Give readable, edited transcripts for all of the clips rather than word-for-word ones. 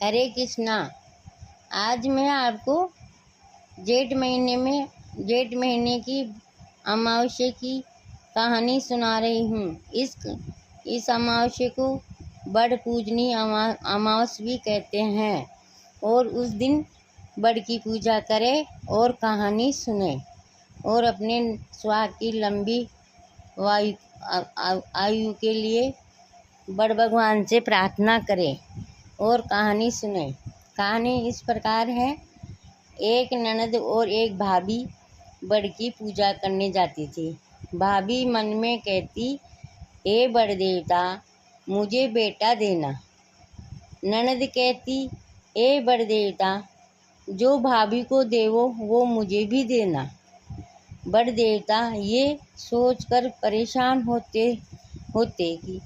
हरे कृष्णा। आज मैं आपको जेठ महीने की अमावस्या की कहानी सुना रही हूँ। इस अमावस्या को बड़ पूजनीय अमावस्या भी कहते हैं और उस दिन बड़ की पूजा करें और कहानी सुने और अपने स्वास्थ्य की लंबी आयु के लिए बड़ भगवान से प्रार्थना करें और कहानी सुने। कहानी इस प्रकार है। एक ननद और एक भाभी बड़ की पूजा करने जाती थी। भाभी मन में कहती, हे बड़ देवता, मुझे बेटा देना। ननद कहती, हे बड़ देवता, जो भाभी को देवो वो मुझे भी देना। बड़ देवता ये सोचकर परेशान होते कि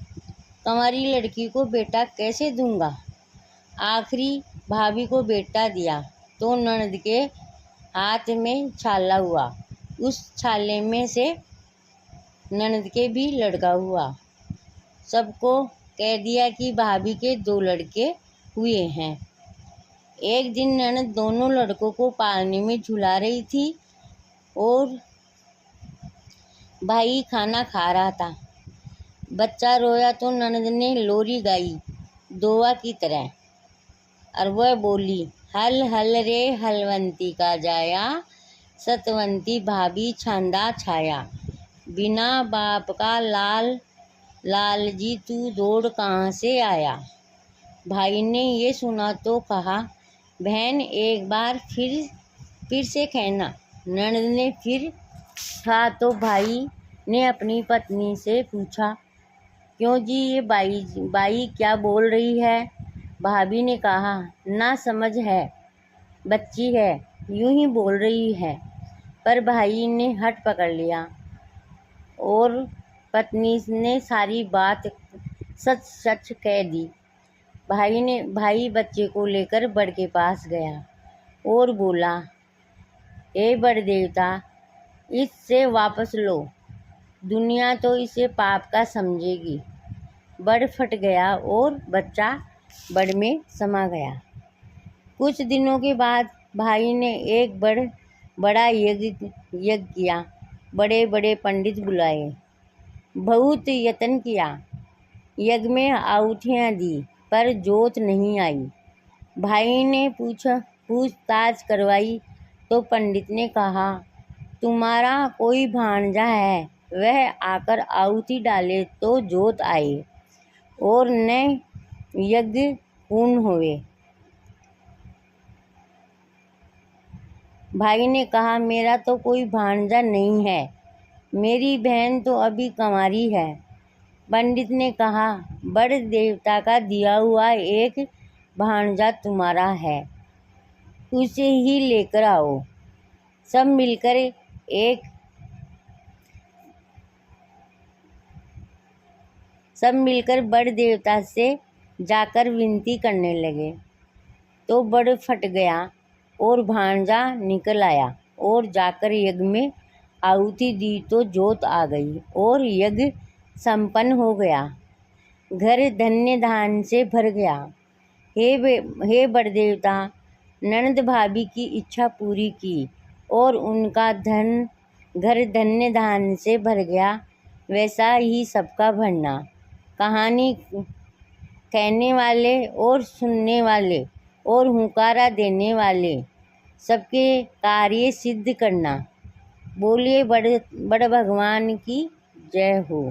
तुम्हारी लड़की को बेटा कैसे दूंगा। आखिरी भाभी को बेटा दिया तो ननद के हाथ में छाला हुआ। उस छाले में से ननद के भी लड़का हुआ। सबको कह दिया कि भाभी के 2 लड़के हुए हैं। एक दिन ननद दोनों लड़कों को पालने में झुला रही थी और भाई खाना खा रहा था। बच्चा रोया तो ननद ने लोरी गाई दोआ की तरह और वह बोली, हल हल रे हलवंती का जाया, सतवंती भाभी छांदा छाया। बिना बाप का लाल लाल जी तू दौड़ कहाँ से आया। भाई ने ये सुना तो कहा, बहन एक बार फिर से कहना। ननद ने फिर कहा तो भाई ने अपनी पत्नी से पूछा, क्यों जी ये बाई क्या बोल रही है। भाभी ने कहा, ना समझ है, बच्ची है, यूं ही बोल रही है। पर भाई ने हट पकड़ लिया और पत्नी ने सारी बात सच सच कह दी। भाई बच्चे को लेकर बड़ के पास गया और बोला, हे बड़ देवता, इससे वापस लो, दुनिया तो इसे पाप का समझेगी। बड़ फट गया और बच्चा बड़ में समा गया। कुछ दिनों के बाद भाई ने एक बड़ा यज्ञ किया। बड़े बड़े पंडित बुलाए, बहुत यत्न किया, यज्ञ में आहुतियाँ दी, पर जोत नहीं आई। भाई ने पूछताछ करवाई तो पंडित ने कहा, तुम्हारा कोई भांजा है, वह आकर आहुति डाले तो जोत आए और न यज्ञ पूर्ण हुए। भाई ने कहा, मेरा तो कोई भांजा नहीं है, मेरी बहन तो अभी कंवारी है। पंडित ने कहा, बड़ देवता का दिया हुआ एक भांजा तुम्हारा है, उसे ही लेकर आओ। सब मिलकर बड़ देवता से जाकर विनती करने लगे तो बड़ फट गया और भांजा निकल आया और जाकर यज्ञ में आहुति दी तो जोत आ गई और यज्ञ संपन्न हो गया। घर धन्य धान से भर गया। हे बड़ देवता, ननद भाभी की इच्छा पूरी की और उनका घर धन्य धान से भर गया, वैसा ही सबका भरना। कहानी कहने वाले और सुनने वाले और हुंकारा देने वाले सबके कार्य सिद्ध करना। बोलिए बड़ भगवान की जय हो।